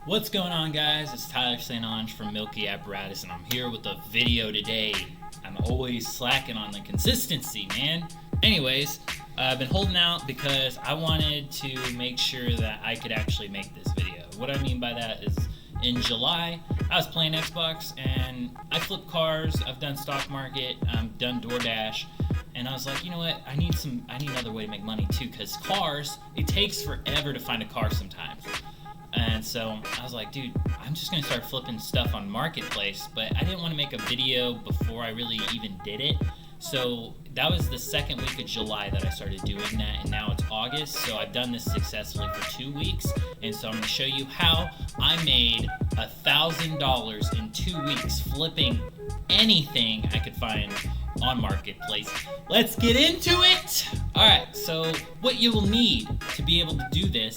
What's going on, guys? It's Tyler St. Ange from Milky Apparatus, and I'm here with a video today. I'm always slacking on the consistency, man. Anyways, I've been holding out because I wanted to make sure that I could actually make this video. What I mean by that is, in July, I was playing Xbox, and I flip cars, I've done stock market, I've done DoorDash, and I was like, you know what, I need another way to make money too, because cars, it takes forever to find a car sometimes. And so I was like, dude, I'm just going to start flipping stuff on Marketplace, but I didn't want to make a video before I really even did it. So that was the second week of July that I started doing that, and now it's August, so I've done this successfully for 2 weeks. And so I'm going to show you how I made $1,000 in 2 weeks flipping anything I could find on Marketplace. Let's get into it! Alright, so what you will need to be able to do this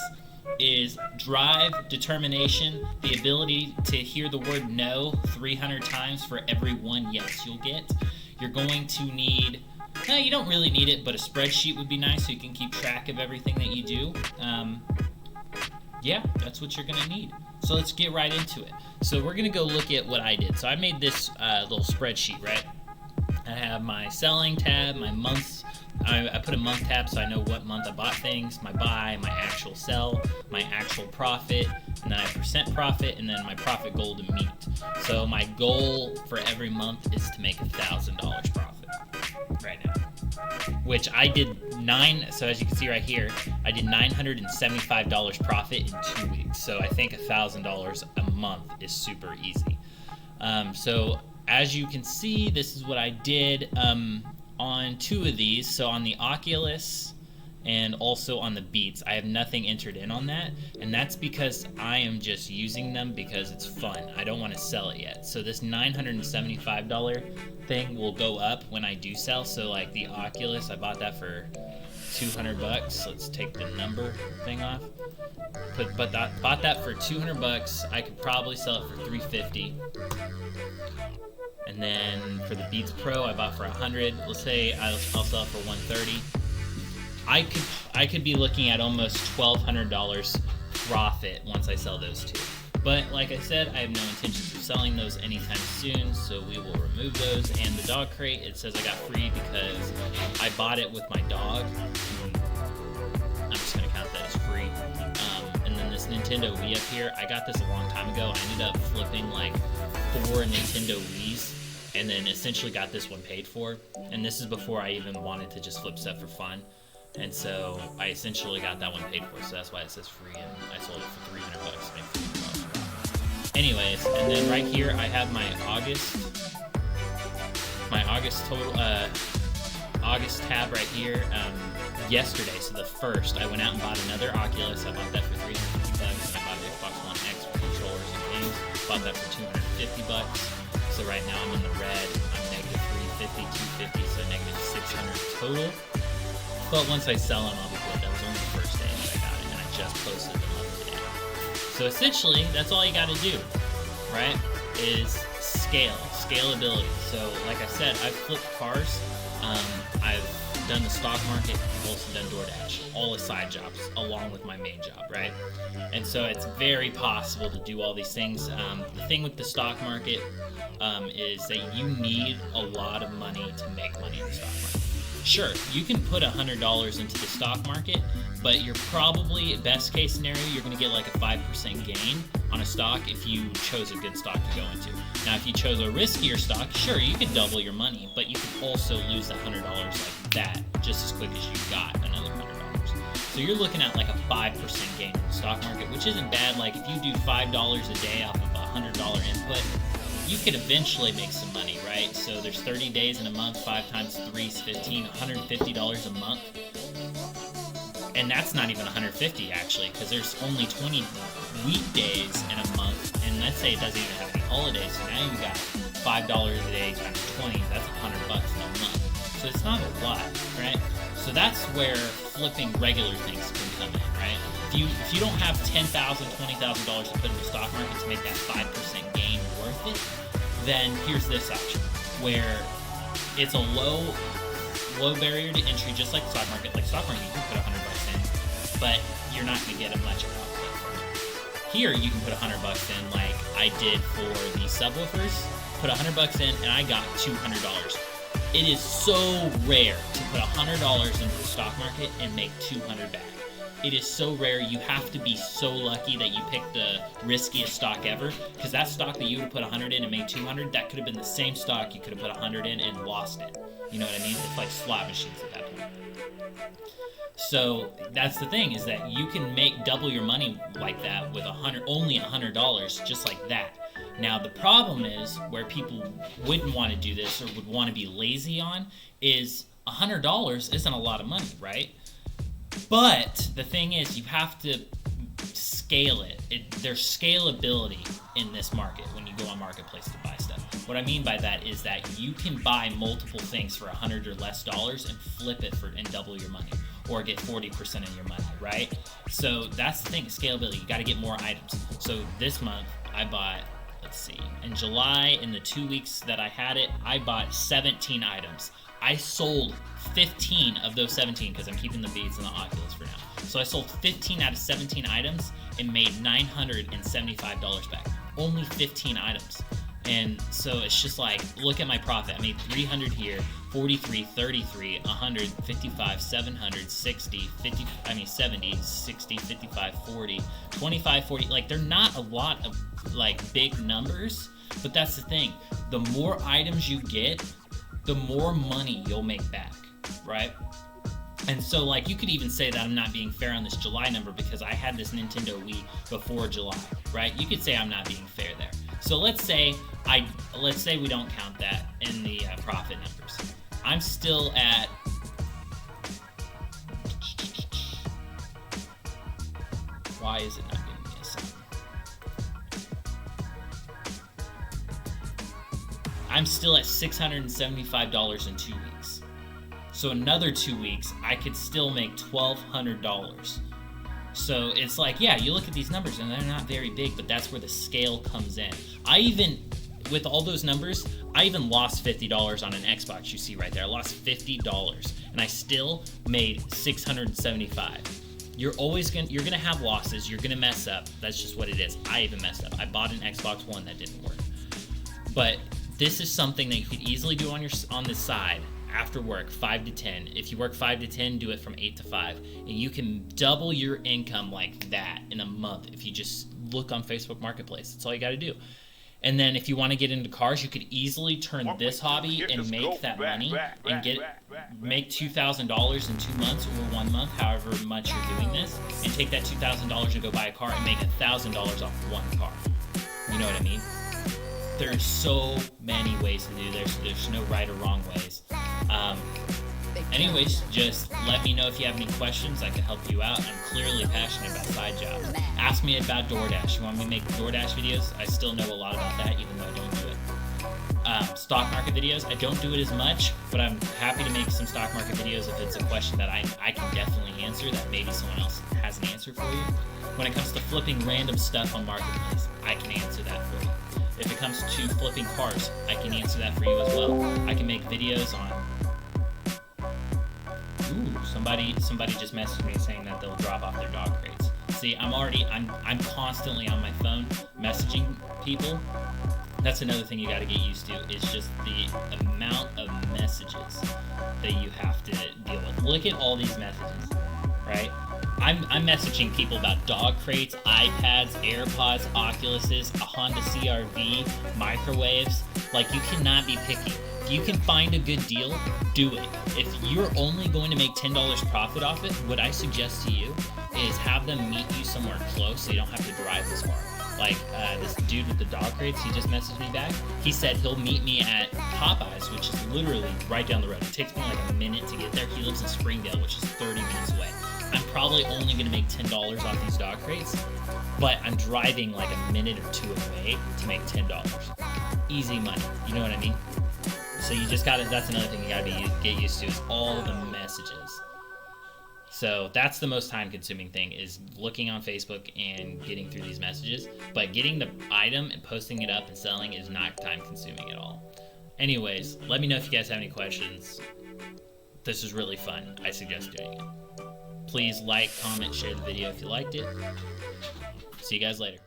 is drive, determination, the ability to hear the word no 300 times for every one yes you'll get. You're going to need, you don't really need it, but a spreadsheet would be nice so you can keep track of everything that you do. Yeah, that's what you're gonna need. So let's get right into it. So we're gonna go look at what I did. So I made this little spreadsheet, right? I have my selling tab, my months. I put a month tab so I know what month I bought things, my buy, my actual sell, my actual profit, and then I have percent profit, and then my profit goal to meet. So my goal for every month is to make $1,000 profit right now, which I did so as you can see right here, I did $975 profit in 2 weeks. So I think $1,000 a month is super easy. So as you can see, this is what I did on 2 of these. So on the Oculus and also on the Beats, I have nothing entered in on that, and that's because I am just using them because it's fun. I don't want to sell it yet. So this $975 thing will go up when I do sell. So like the Oculus, I bought that for $200. Let's take the number thing off. Bought that for $200. I could probably sell it for $350. And then for the Beats Pro, I bought for $100. Let's say I'll sell it for $130. I could be looking at almost $1,200 profit once I sell those two. But like I said, I have no intentions of selling those anytime soon, so we will remove those. And the dog crate, it says I got free because I bought it with my dog. I'm just gonna count that as free. And then this Nintendo Wii up here, I got this a long time ago. I ended up flipping like 4 Nintendo Wiis, and then essentially got this one paid for. And this is before I even wanted to just flip stuff for fun. And so I essentially got that one paid for, so that's why it says free, and I sold it for $300 to make $300. Anyways, and then right here I have my August total, August tab right here. Yesterday, so the 1st, I went out and bought another Oculus. I bought that for $350, and I bought an Xbox One X for controllers and games. Bought that for $250. So right now I'm in the red. I'm negative 350, 250, so negative 600 total. But once I sell them, I'll be good. That was only the first day that I got it, and I just posted them up today. So essentially, that's all you got to do, right? Is scalability. So like I said, I've flipped cars. I've done the stock market. I've also done DoorDash, all as side jobs, along with my main job, right? And so it's very possible to do all these things. The thing with the stock market is that you need a lot of money to make money in the stock market. Sure, you can put $100 into the stock market, but you're probably, best case scenario, you're going to get like a 5% gain on a stock if you chose a good stock to go into. Now, if you chose a riskier stock, sure, you could double your money, but you could also lose that $100 like that just as quick as you got another $100. So you're looking at like a 5% gain in the stock market, which isn't bad. Like if you do $5 a day off of a $100 input, you could eventually make some money, right? So there's 30 days in a month, 5 times 3 is 15, $150 a month. And that's not even 150 actually, because there's only 20 weekdays in a month, and let's say it doesn't even have any holidays, so now you got $5 a day times 20, that's $100 in a month. So it's not a lot, right? So that's where flipping regular things can come in, right? If you don't have $10,000, $20,000 to put in the stock market to make that 5% gain worth it, then here's this option, where it's a low barrier to entry, just like the stock market. Like stock market, you can put $100 in, but you're not going to get a much output from it. here you can put $100 in, like I did for the subwoofers. Put $100 in, and I got $200. It is so rare to put $100 into the stock market and make $200 back. It is so rare. You have to be so lucky that you picked the riskiest stock ever, because that stock that you would have put 100 in and made 200, that could have been the same stock you could have put 100 in and lost it. You know what I mean? It's like slot machines at that point. So that's the thing, is that you can make double your money like that with only $100, just like that. Now the problem is, where people wouldn't want to do this or would want to be lazy on, is $100 isn't a lot of money, right? But the thing is, you have to scale it. There's scalability in this market when you go on Marketplace to buy stuff. What I mean by that is that you can buy multiple things for $100 or less and flip it and double your money, or get 40% of your money, right? So that's the thing, scalability. You got to get more items. So this month I bought, let's see, in July, in the 2 weeks that I had it, I bought 17 items. I sold 15 of those 17, because I'm keeping the Beats and the Oculus for now. So I sold 15 out of 17 items and made $975 back. Only 15 items. And so it's just like, look at my profit. I made 300 here, 43, 33, 100, 55, 700, 60, 50, 70, 60, 55, 40, 25, 40. Like, they're not a lot of like big numbers, but that's the thing. The more items you get, the more money you'll make back, right? And so, like, you could even say that I'm not being fair on this July number because I had this Nintendo Wii before July, right? You could say I'm not being fair there. So let's say we don't count that in the profit numbers. I'm still at, why is it not giving me a sign? I'm still at $675 in 2 weeks. So another 2 weeks, I could still make $1,200. So it's like, yeah, you look at these numbers and they're not very big, but that's where the scale comes in. With all those numbers, I even lost $50 on an Xbox. You see right there, I lost $50, and I still made $675. You're gonna have losses. You're gonna mess up. That's just what it is. I even messed up. I bought an Xbox One that didn't work. But this is something that you could easily do on the side after work, 5 to 10. If you work 5 to 10, do it from 8 to 5. And you can double your income like that in a month if you just look on Facebook Marketplace. That's all you got to do. And then if you want to get into cars, you could easily turn this hobby and make that money and make $2,000 in 2 months or 1 month, however much you're doing this, and take that $2,000 and go buy a car and make $1,000 off one car. You know what I mean? There's so many ways to do this. There's no right or wrong ways. Anyways, just let me know if you have any questions. I can help you out. I'm clearly passionate about side jobs. Ask me about DoorDash. You want me to make DoorDash videos? I still know a lot about that, even though I don't do it. Stock market videos, I don't do it as much, but I'm happy to make some stock market videos if it's a question that I can definitely answer that maybe someone else has an answer for you. When it comes to flipping random stuff on Marketplace, I can answer that for you. If it comes to flipping cars, I can answer that for you as well. I can make videos on... Ooh, somebody just messaged me saying that they'll drop off their dog crates. See, I'm constantly on my phone messaging people. That's another thing you got to get used to, is just the amount of messages that you have to deal with. Look at all these messages, right? I'm messaging people about dog crates, iPads, AirPods, Oculuses, a Honda CR-V, microwaves. Like, you cannot be picky. If you can find a good deal, do it. If you're only going to make $10 profit off it, what I suggest to you is have them meet you somewhere close so you don't have to drive as far. Like this dude with the dog crates, he just messaged me back. He said he'll meet me at Popeyes, which is literally right down the road. It takes me like a minute to get there. He lives in Springdale, which is 30 minutes away. I'm probably only going to make $10 off these dog crates, but I'm driving like a minute or two away to make $10. Easy money, you know what I mean? So you just gotta, that's another thing you gotta get used to, is all the messages. So that's the most time consuming thing, is looking on Facebook and getting through these messages. But getting the item and posting it up and selling is not time consuming at all. Anyways, let me know if you guys have any questions. This is really fun. I suggest doing it. Please like, comment, share the video if you liked it. See See you guys later.